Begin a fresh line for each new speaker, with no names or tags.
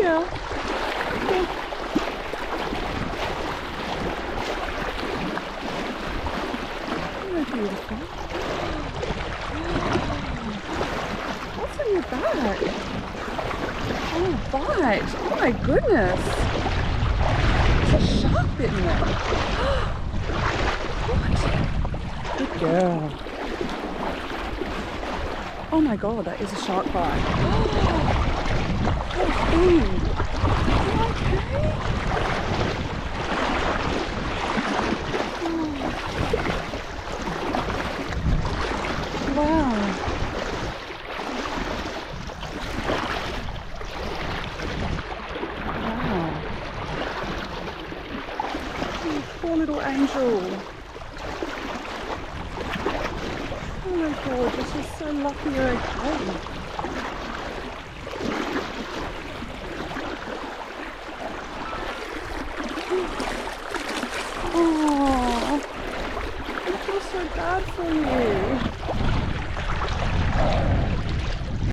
here. You're beautiful. What's on your back? Oh, a bite. Oh my goodness. There's a shark bit in there. What? Good girl. Oh my god, that is a shark bite. Poor thing. Are you okay? Oh. Wow. Wow. Oh, poor little angel. Oh my gorgeous, you're so lucky you're okay. Oh, I feel so bad for you.